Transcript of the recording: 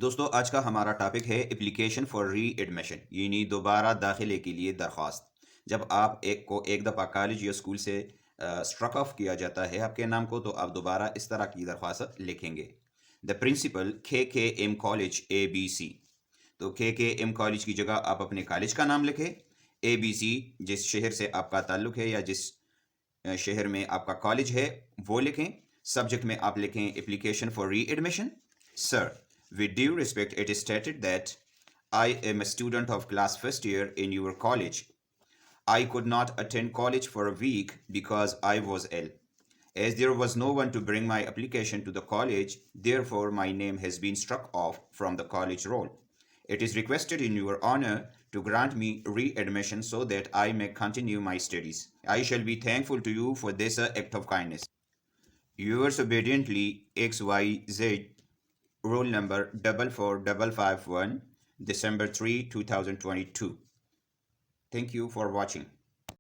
दोस्तों आज का हमारा टॉपिक है एप्लीकेशन फॉर री एडमिशन यानी दोबारा दाखिले के लिए दरख्वास्त। जब आप एक दफ़ा कॉलेज या स्कूल से स्ट्रक ऑफ किया जाता है आपके नाम को, तो आप दोबारा इस तरह की दरख्वास्त लिखेंगे। The principal KKM college ABC। तो KKM कॉलेज की जगह आप अपने कॉलेज का नाम लिखें। ABC जिस शहर से आपका ताल्लुक़ है या जिस शहर में आपका कॉलेज है वो लिखें। सब्जेक्ट में आप लिखें एप्लीकेशन फॉर री admission. Sir, with due respect, it is stated that I am a student of class first year in your college. I could not attend college for a week because I was ill. As there was no one to bring my application to the college, therefore my name has been struck off from the college roll. It is requested in your honor to grant me readmission so that I may continue my studies. I shall be thankful to you for this act of kindness. Yours obediently, XYZ. Roll number 44551, December 3, 2022. Thank you for watching.